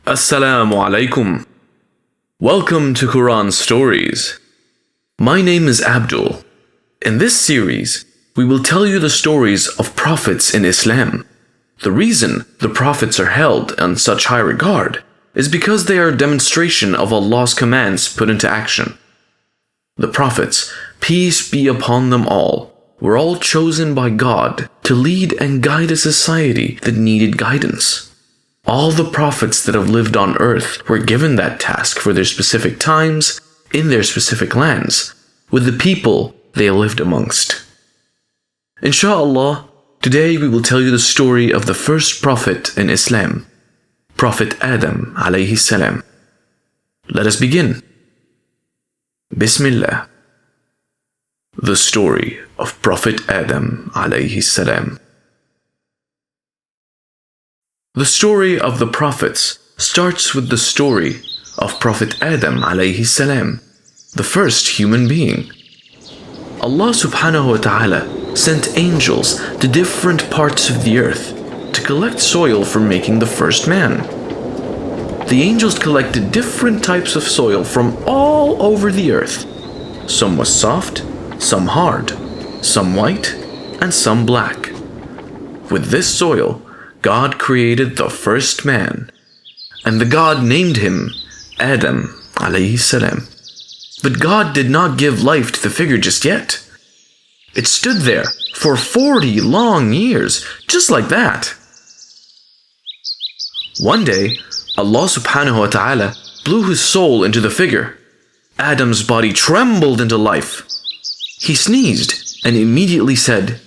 Assalamu alaikum. Welcome to Quran Stories. My name is Abdul. In this series, we will tell you the stories of prophets in Islam. The reason the prophets are held in such high regard is because they are a demonstration of Allah's commands put into action. The prophets, peace be upon them all, were all chosen by God to lead and guide a society that needed guidance. All the prophets that have lived on earth were given that task for their specific times, in their specific lands, with the people they lived amongst. Insha'Allah, today we will tell you the story of the first prophet in Islam, Prophet Adam alayhi salam. Let us begin. Bismillah. The story of Prophet Adam alayhi salam. The story of the prophets starts with the story of Prophet Adam alayhi salam, the first human being. Allah subhanahu wa ta'ala sent angels to different parts of the earth to collect soil for making the first man. The angels collected different types of soil from all over the earth. Some was soft, some hard, some white, and some black. With this soil, God created the first man, and the God named him Adam alayhi salam. But God did not give life to the figure just yet. It stood there for 40 long years, just like that. One day, Allah subhanahu wa ta'ala blew his soul into the figure. Adam's body trembled into life. He sneezed and immediately said,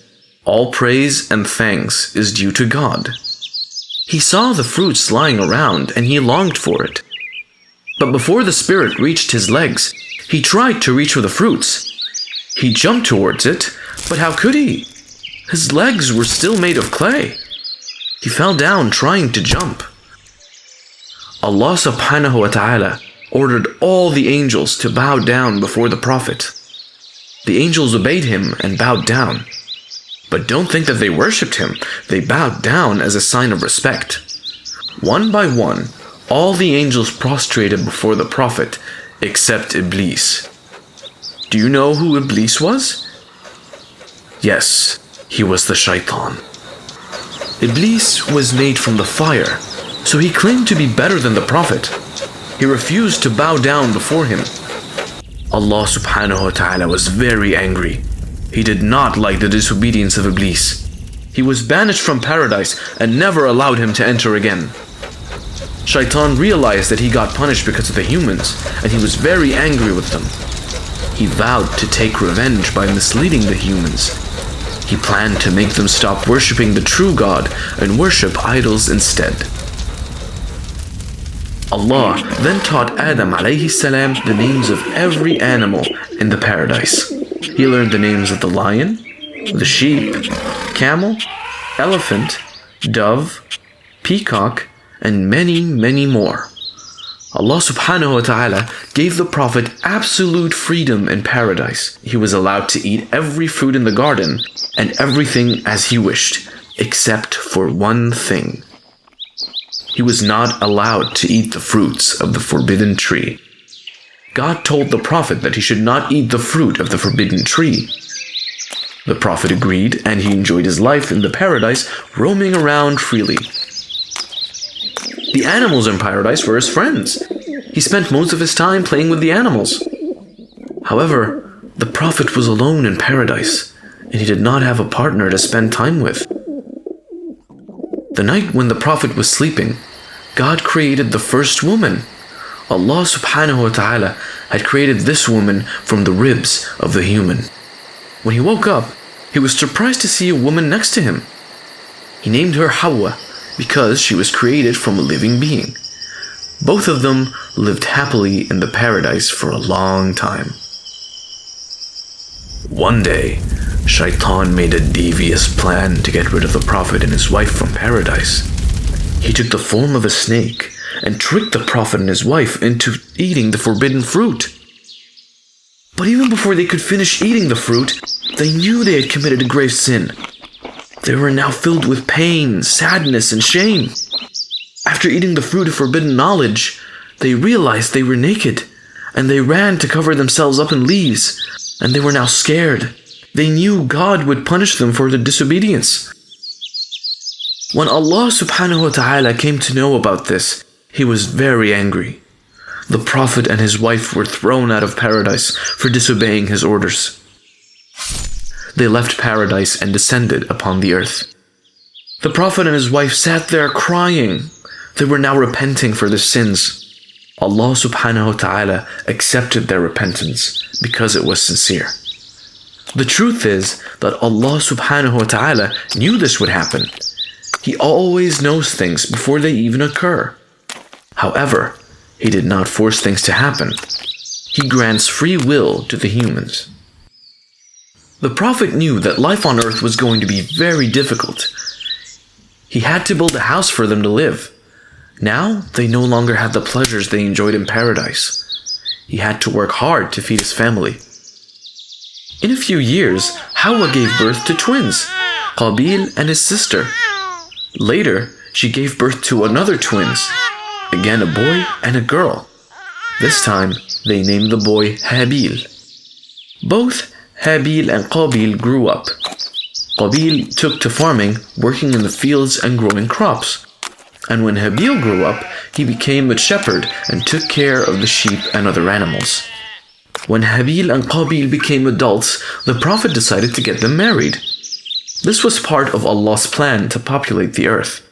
"All praise and thanks is due to God." He saw the fruits lying around and he longed for it. But before the spirit reached his legs, he tried to reach for the fruits. He jumped towards it, but how could he? His legs were still made of clay. He fell down trying to jump. Allah subhanahu wa ta'ala ordered all the angels to bow down before the Prophet. The angels obeyed him and bowed down. But don't think that they worshipped him. They bowed down as a sign of respect. One by one, all the angels prostrated before the Prophet, except Iblis. Do you know who Iblis was? Yes, he was the shaitan. Iblis was made from the fire, so he claimed to be better than the Prophet. He refused to bow down before him. Allah subhanahu wa ta'ala was very angry. He did not like the disobedience of Iblis. He was banished from paradise and never allowed him to enter again. Shaitan realized that he got punished because of the humans, and he was very angry with them. He vowed to take revenge by misleading the humans. He planned to make them stop worshipping the true God and worship idols instead. Allah then taught Adam alayhi salam the names of every animal in the paradise. He learned the names of the lion, the sheep, camel, elephant, dove, peacock, and many, many more. Allah subhanahu wa ta'ala gave the Prophet absolute freedom in paradise. He was allowed to eat every fruit in the garden and everything as he wished, except for one thing. He was not allowed to eat the fruits of the forbidden tree. God told the Prophet that he should not eat the fruit of the forbidden tree. The Prophet agreed, and he enjoyed his life in the paradise, roaming around freely. The animals in paradise were his friends. He spent most of his time playing with the animals. However, the Prophet was alone in paradise, and he did not have a partner to spend time with. The night when the Prophet was sleeping, God created the first woman. Allah subhanahu wa ta'ala had created this woman from the ribs of the human. When he woke up, he was surprised to see a woman next to him. He named her Hawa because she was created from a living being. Both of them lived happily in the paradise for a long time. One day, Shaitan made a devious plan to get rid of the Prophet and his wife from paradise. He took the form of a snake and tricked the Prophet and his wife into eating the forbidden fruit. But even before they could finish eating the fruit, they knew they had committed a grave sin. They were now filled with pain, sadness, and shame. After eating the fruit of forbidden knowledge, they realized they were naked, and they ran to cover themselves up in leaves, and they were now scared. They knew God would punish them for their disobedience. When Allah subhanahu wa ta'ala came to know about this, He was very angry. The Prophet and his wife were thrown out of paradise for disobeying His orders. They left paradise and descended upon the earth. The Prophet and his wife sat there crying. They were now repenting for their sins. Allah subhanahu wa ta'ala accepted their repentance because it was sincere. The truth is that Allah subhanahu wa ta'ala knew this would happen. He always knows things before they even occur. However, He did not force things to happen. He grants free will to the humans. The Prophet knew that life on earth was going to be very difficult. He had to build a house for them to live. Now, they no longer had the pleasures they enjoyed in paradise. He had to work hard to feed his family. In a few years, Hawa gave birth to twins, Qabil and his sister. Later, she gave birth to another twins, again a boy and a girl. This time, they named the boy Habil. Both Habil and Qabil grew up. Qabil took to farming, working in the fields and growing crops. And when Habil grew up, he became a shepherd and took care of the sheep and other animals. When Habil and Qabil became adults, the Prophet decided to get them married. This was part of Allah's plan to populate the earth.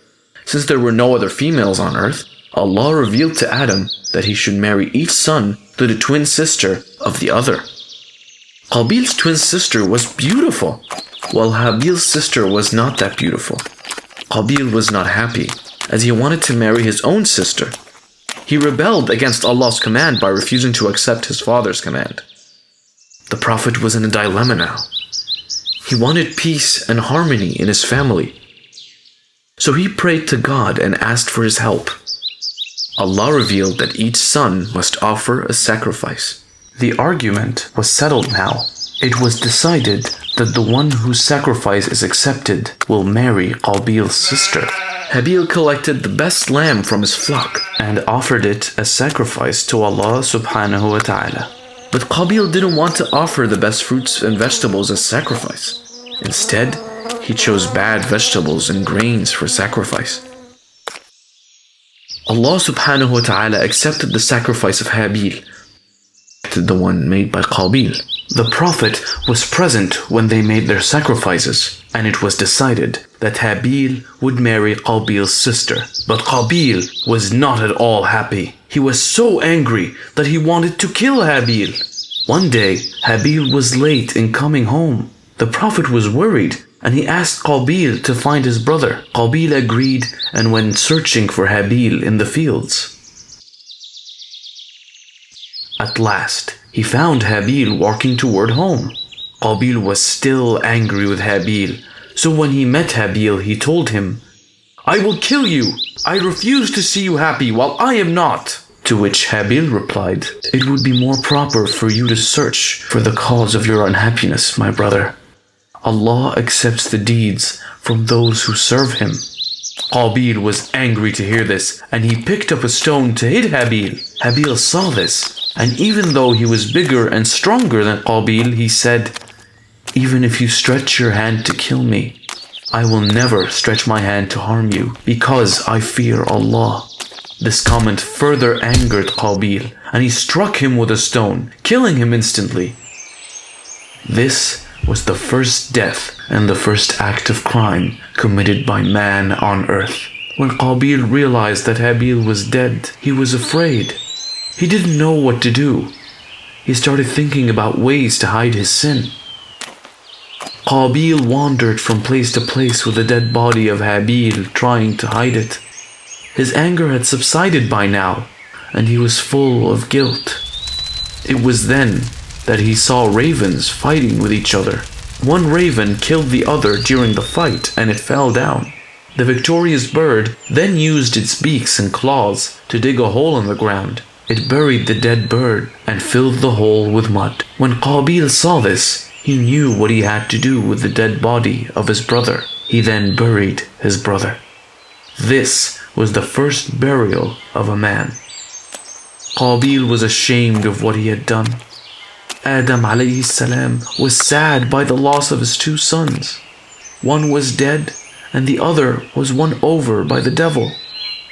Since there were no other females on earth, Allah revealed to Adam that he should marry each son to the twin sister of the other. Qabil's twin sister was beautiful, while Habil's sister was not that beautiful. Qabil was not happy, as he wanted to marry his own sister. He rebelled against Allah's command by refusing to accept his father's command. The Prophet was in a dilemma now. He wanted peace and harmony in his family. So he prayed to God and asked for his help. Allah revealed that each son must offer a sacrifice. The argument was settled now. It was decided that the one whose sacrifice is accepted will marry Qabil's sister. Habil collected the best lamb from his flock and offered it as sacrifice to Allah subhanahu wa ta'ala. But Qabil didn't want to offer the best fruits and vegetables as sacrifice. Instead, he chose bad vegetables and grains for sacrifice. Allah subhanahu wa ta'ala accepted the sacrifice of Habil, the one made by Qabil. The Prophet was present when they made their sacrifices, and it was decided that Habil would marry Qabil's sister. But Qabil was not at all happy. He was so angry that he wanted to kill Habil. One day, Habil was late in coming home. The Prophet was worried, and he asked Qabil to find his brother. Qabil agreed and went searching for Habil in the fields. At last, he found Habil walking toward home. Qabil was still angry with Habil, so when he met Habil, he told him, "I will kill you. I refuse to see you happy while I am not." To which Habil replied, "It would be more proper for you to search for the cause of your unhappiness, my brother. Allah accepts the deeds from those who serve Him." Qabil was angry to hear this, and he picked up a stone to hit Habil. Habil saw this, and even though he was bigger and stronger than Qabil, he said, "Even if you stretch your hand to kill me, I will never stretch my hand to harm you, because I fear Allah." This comment further angered Qabil, and he struck him with a stone, killing him instantly. This was the first death and the first act of crime committed by man on earth. When Qabil realized that Habil was dead, he was afraid. He didn't know what to do. He started thinking about ways to hide his sin. Qabil wandered from place to place with the dead body of Habil, trying to hide it. His anger had subsided by now, and he was full of guilt. It was then that he saw ravens fighting with each other. One raven killed the other during the fight, and it fell down. The victorious bird then used its beaks and claws to dig a hole in the ground. It buried the dead bird and filled the hole with mud. When Qabil saw this, he knew what he had to do with the dead body of his brother. He then buried his brother. This was the first burial of a man. Qabil was ashamed of what he had done. Adam alayhi salam was sad by the loss of his two sons. One was dead and the other was won over by the devil.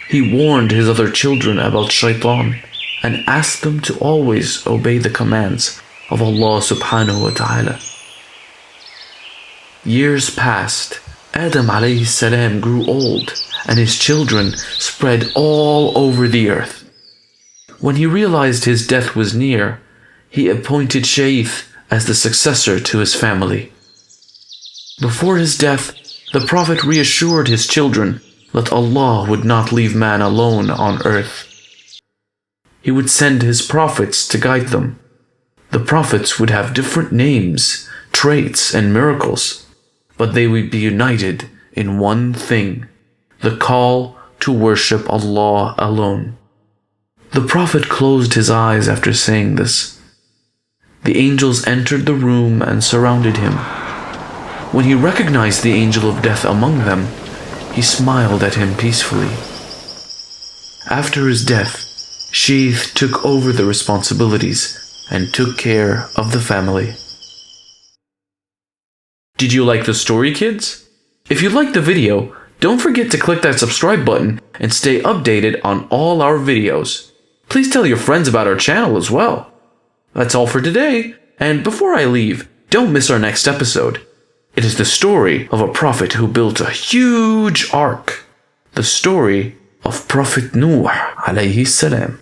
He warned his other children about shaitan and asked them to always obey the commands of Allah subhanahu wa ta'ala. Years passed. Adam alayhi salam grew old and his children spread all over the earth. When he realized his death was near, he appointed Shaykh as the successor to his family. Before his death, the Prophet reassured his children that Allah would not leave man alone on earth. He would send his prophets to guide them. The prophets would have different names, traits, and miracles, but they would be united in one thing: the call to worship Allah alone. The Prophet closed his eyes after saying this. The angels entered the room and surrounded him. When he recognized the angel of death among them, he smiled at him peacefully. After his death, Shaykh took over the responsibilities and took care of the family. Did you like the story, kids? If you liked the video, don't forget to click that subscribe button and stay updated on all our videos. Please tell your friends about our channel as well. That's all for today, and before I leave, don't miss our next episode. It is the story of a prophet who built a huge ark. The story of Prophet Nuh alayhi salam.